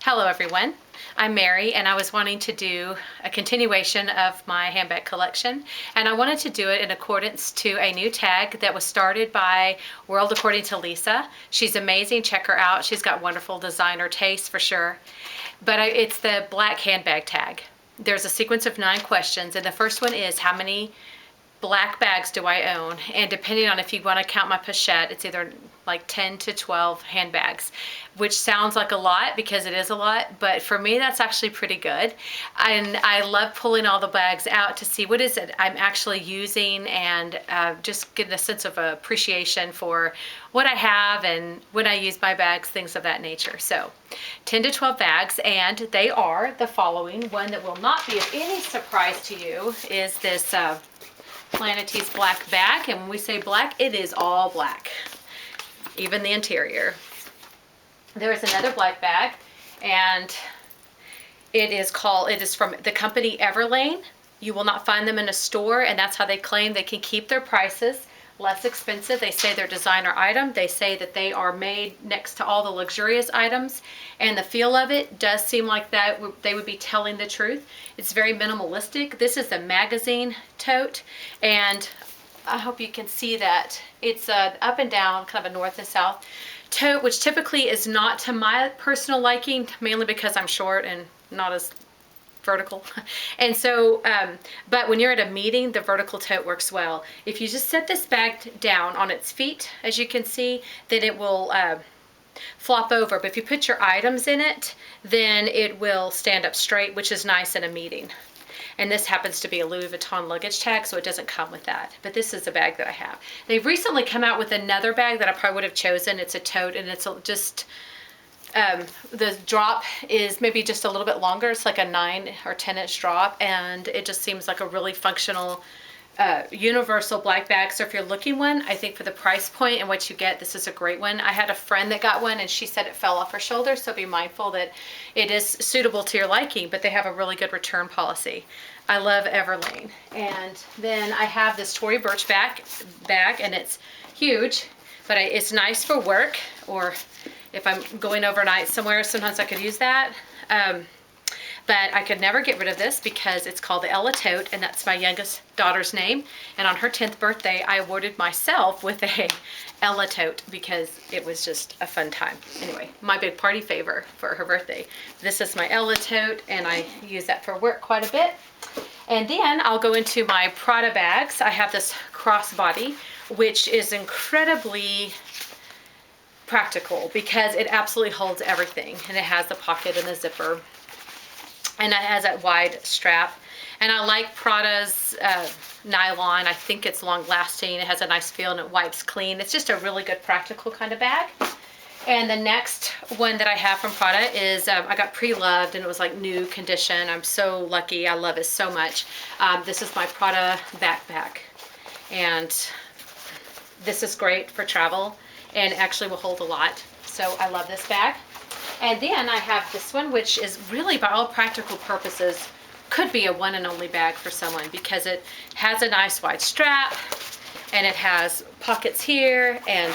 Hello everyone, I'm Mary and I was wanting to do a continuation of my handbag collection, and I wanted to do it in accordance to a new tag that was started by World According to Lisa. She's amazing, check her out. She's got wonderful designer taste for sure. But it's the black handbag tag. There's a sequence of 9 questions, and the first one is how many black bags do I own? And depending on if you want to count my pochette, it's either like 10 to 12 handbags, which sounds like a lot because it is a lot, but for me that's actually pretty good. And I love pulling all the bags out to see what is it I'm actually using, and just getting a sense of appreciation for what I have and when I use my bags, things of that nature. So 10 to 12 bags, and they are the following. One that will not be of any surprise to you is this Planete's black bag, and when we say black, it is all black, even the interior. There is another black bag, and it is from the company Everlane. You will not find them in a store, and that's how they claim they can keep their prices less expensive. They say they're designer item. They say that they are made next to all the luxurious items, and the feel of it does seem like that they would be telling the truth. It's very minimalistic. This is a magazine tote, and I hope you can see that it's up and down, kind of a north and south tote, which typically is not to my personal liking, mainly because I'm short and not as vertical. And so, but when you're at a meeting, the vertical tote works well. If you just set this bag down on its feet, as you can see, then it will flop over. But if you put your items in it, then it will stand up straight, which is nice in a meeting. And this happens to be a Louis Vuitton luggage tag, so it doesn't come with that. But this is a bag that I have. They've recently come out with another bag that I probably would have chosen. It's a tote, and it's just the drop is maybe just a little bit longer. It's like a 9 or 10 inch drop, and it just seems like a really functional universal black bag. So if you're looking one, I think for the price point and what you get, this is a great one. I had a friend that got one, and she said it fell off her shoulder, so be mindful that it is suitable to your liking, but they have a really good return policy. I love Everlane. And then I have this Tory Burch bag, and it's huge, but it's nice for work, or if I'm going overnight somewhere, sometimes I could use that. But I could never get rid of this because it's called the Ella Tote, and that's my youngest daughter's name. And on her 10th birthday, I awarded myself with a Ella Tote because it was just a fun time. Anyway, my big party favor for her birthday. This is my Ella Tote, and I use that for work quite a bit. And then I'll go into my Prada bags. I have this crossbody, which is incredibly practical because it absolutely holds everything, and it has the pocket and the zipper, and it has that wide strap. And I like Prada's nylon. I think it's long lasting. It has a nice feel, and it wipes clean. It's just a really good practical kind of bag. And the next one that I have from Prada is I got pre-loved, and it was like new condition. I'm so lucky. I love it so much. This is my Prada backpack, and this is great for travel and actually will hold a lot. So I love this bag. And then I have this one, which is really, by all practical purposes, could be a one and only bag for someone because it has a nice wide strap, and it has pockets here and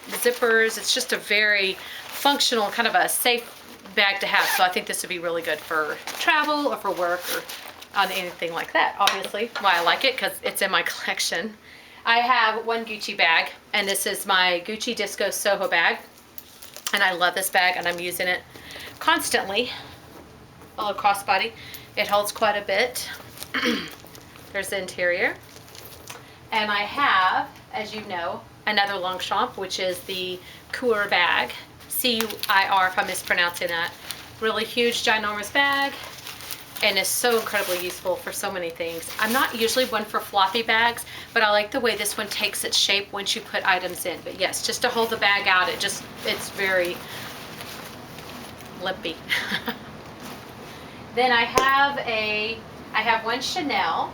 zippers. It's just a very functional, kind of a safe bag to have. So I think this would be really good for travel or for work or on anything like that. Obviously, why I like it, because it's in my collection. I have one Gucci bag, and this is my Gucci Disco Soho bag. And I love this bag, and I'm using it constantly. A little crossbody. It holds quite a bit. There's the interior. And I have, as you know, another Longchamp, which is the Cour bag. C-U-I-R, if I'm mispronouncing that. Really huge, ginormous bag, and is so incredibly useful for so many things. I'm not usually one for floppy bags, but I like the way this one takes its shape once you put items in. But yes, just to hold the bag out, it's very limpy. Then I have one Chanel,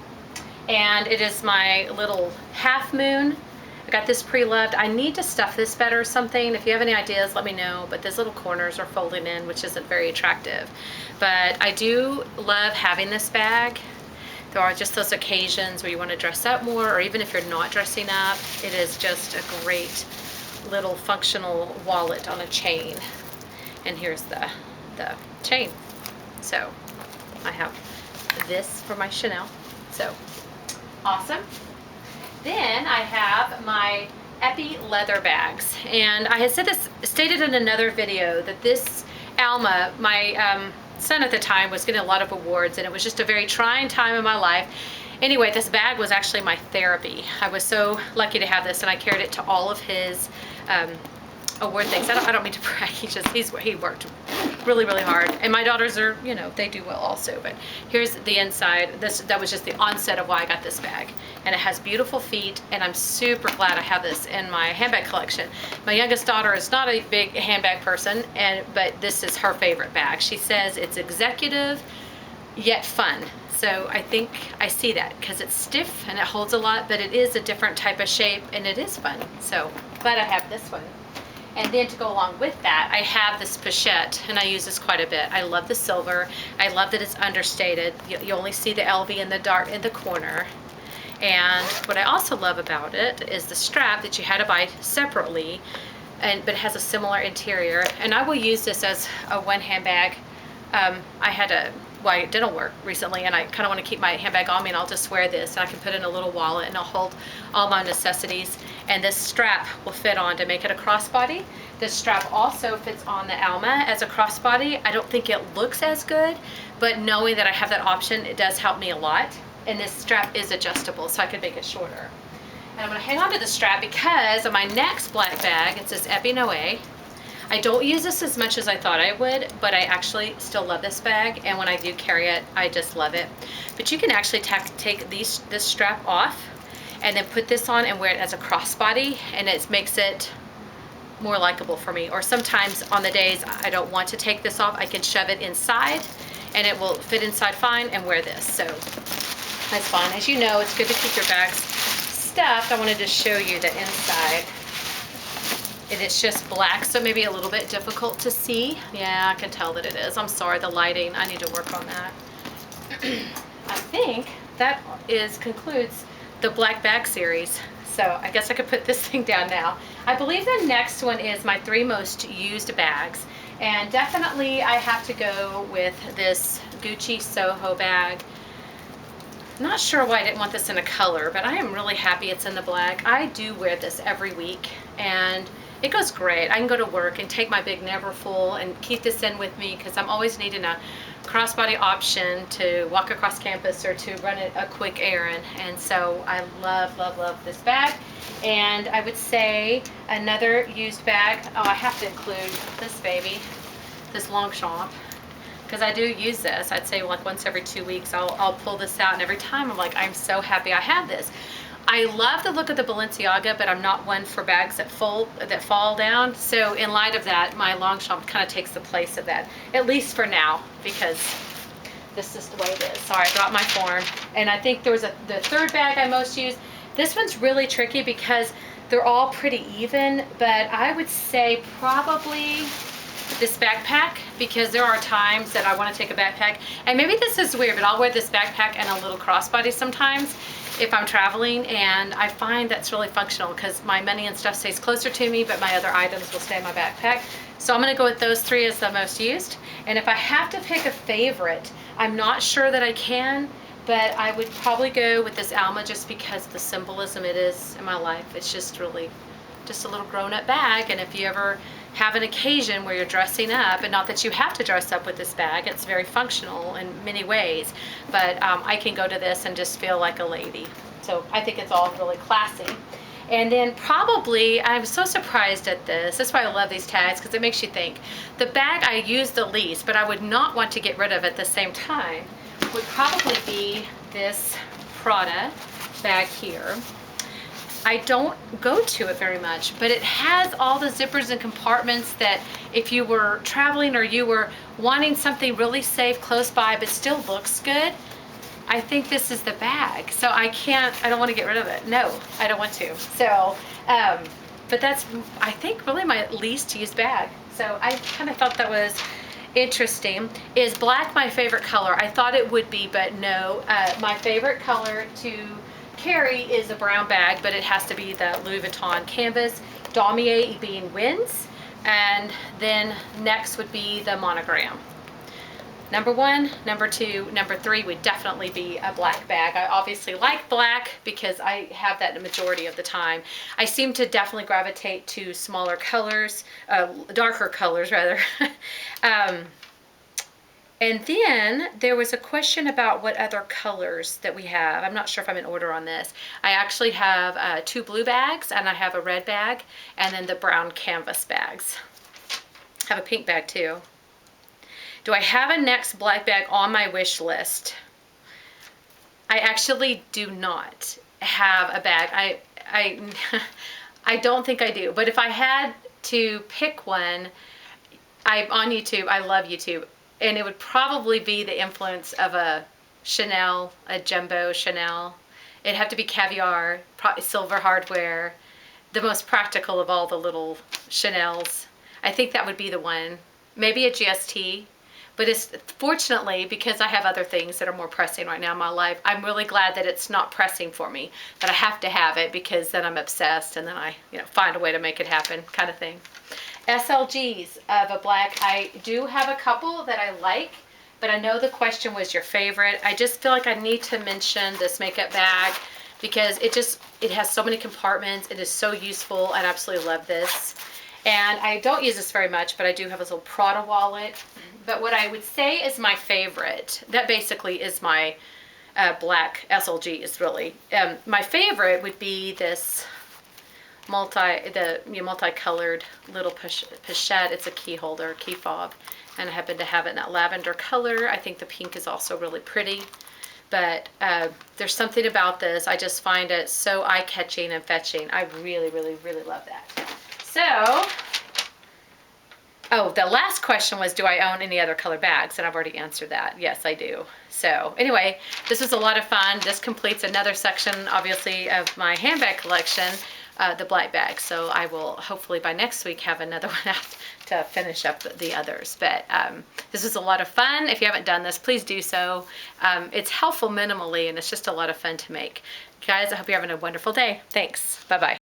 and it is my little half moon. I got this pre-loved. I need to stuff this better or something. If you have any ideas, let me know. But these little corners are folding in, which isn't very attractive. But I do love having this bag. There are just those occasions where you want to dress up more, or even if you're not dressing up, it is just a great little functional wallet on a chain. And here's the the chain. So I have this for my Chanel. So awesome. Then I have my Epi leather bags, and I had stated in another video that this Alma, my son at the time, was getting a lot of awards, and it was just a very trying time in my life. Anyway, this bag was actually my therapy. I was so lucky to have this, and I carried it to all of his award things. I don't mean to brag. He worked really, really hard, and my daughters are, you know, they do well also. But here's the inside. That was just the onset of why I got this bag, and it has beautiful feet, and I'm super glad I have this in my handbag collection. My youngest daughter is not a big handbag person, but this is her favorite bag. She says it's executive yet fun. So I think I see that because it's stiff and it holds a lot, but it is a different type of shape and it is fun. So glad I have this one. And then to go along with that, I have this pochette, and I use this quite a bit. I love the silver. I love that it's understated. You only see the LV in the dark in the corner. And what I also love about it is the strap that you had to buy separately, but it has a similar interior. And I will use this as a one handbag. I had dental work recently, and I kind of want to keep my handbag on me, and I'll just wear this, and I can put in a little wallet, and I'll hold all my necessities. And this strap will fit on to make it a crossbody. This strap also fits on the Alma as a crossbody. I don't think it looks as good, but knowing that I have that option, it does help me a lot. And this strap is adjustable, so I can make it shorter. And I'm going to hang on to the strap because of my next black bag. It's this Epi Noe. I don't use this as much as I thought I would, but I actually still love this bag, and when I do carry it, I just love it. But you can actually take this strap off and then put this on and wear it as a crossbody, and it makes it more likable for me. Or sometimes on the days I don't want to take this off, I can shove it inside and it will fit inside fine and wear this. So that's fun. As you know, it's good to keep your bags stuffed. I wanted to show you the inside. And it's just black, so maybe a little bit difficult to see. Yeah, I can tell that it is. I'm sorry, the lighting, I need to work on that. I think that concludes the black bag series. So I guess I could put this thing down now. I believe the next one is my 3 most used bags. And definitely I have to go with this Gucci Soho bag. Not sure why I didn't want this in a color, but I am really happy it's in the black. I do wear this every week, and it goes great. I can go to work and take my big Neverfull and keep this in with me because I'm always needing a crossbody option to walk across campus or to run a quick errand. And so I love, love, love this bag. And I would say another used bag, oh, I have to include this baby, this Longchamp, because I do use this. I'd say like once every 2 weeks I'll pull this out, and every time I'm like, I'm so happy I have this. I love the look of the Balenciaga, but I'm not one for bags that fall down. So in light of that, my Longchamp kind of takes the place of that, at least for now, because this is the way it is. Sorry, I dropped my form. And I think there was the third bag I most used. This one's really tricky because they're all pretty even, but I would say probably this backpack, because there are times that I want to take a backpack, and maybe this is weird, but I'll wear this backpack and a little crossbody sometimes if I'm traveling, and I find that's really functional because my money and stuff stays closer to me, but my other items will stay in my backpack. So I'm going to go with those 3 as the most used. And if I have to pick a favorite, I'm not sure that I can, but I would probably go with this Alma just because of the symbolism it is in my life. It's just really just a little grown-up bag, and if you ever have an occasion where you're dressing up, and not that you have to dress up with this bag, it's very functional in many ways, but I can go to this and just feel like a lady. So I think it's all really classy. And then probably, I'm so surprised at this, that's why I love these tags, because it makes you think. The bag I use the least, but I would not want to get rid of at the same time, would probably be this Prada bag here. I don't go to it very much, but it has all the zippers and compartments that if you were traveling or you were wanting something really safe close by but still looks good, I think this is the bag. So I don't want to get rid of it. No, I don't want to. So, but that's, I think, really my least used bag. So I kind of thought that was interesting. Is black my favorite color? I thought it would be, but no. My favorite color to carry is a brown bag, but it has to be the Louis Vuitton canvas, Damier being Winds. And then next would be the monogram. Number 1, number 2, number 3 would definitely be a black bag. I obviously like black because I have that the majority of the time. I seem to definitely gravitate to smaller colors, darker colors rather. And then there was a question about what other colors that we have. I'm not sure if I'm in order on this. I actually have 2 blue bags, and I have a red bag, and then the brown canvas bags. I have a pink bag too. Do I have a next black bag on my wish list? I actually do not have a bag. I don't think I do. But if I had to pick one, I'm on YouTube. I love YouTube. And it would probably be the influence of a Chanel, a jumbo Chanel. It'd have to be caviar, silver hardware, the most practical of all the little Chanels. I think that would be the one. Maybe a GST. But it's fortunately, because I have other things that are more pressing right now in my life, I'm really glad that it's not pressing for me, that I have to have it, because then I'm obsessed and then I find a way to make it happen, kind of thing. SLGs of a black, I do have a couple that I like, but I know the question was your favorite. I just feel like I need to mention this makeup bag because it has so many compartments. It is so useful. I absolutely love this. And I don't use this very much, but I do have a little Prada wallet. But what I would say is my favorite, that basically is my black SLGs, really. My favorite would be this multicolored little pochette. It's a key holder, key fob, and I happen to have it in that lavender color. I think the pink is also really pretty. But there's something about this. I just find it so eye-catching and fetching. I really, really, really love that. So, oh, the last question was, do I own any other color bags? And I've already answered that. Yes, I do. So anyway, this was a lot of fun. This completes another section, obviously, of my handbag collection, the black bag. So I will hopefully by next week have another one out to finish up the others. But this was a lot of fun. If you haven't done this, please do so. It's helpful minimally, and it's just a lot of fun to make. Guys, I hope you're having a wonderful day. Thanks. Bye-bye.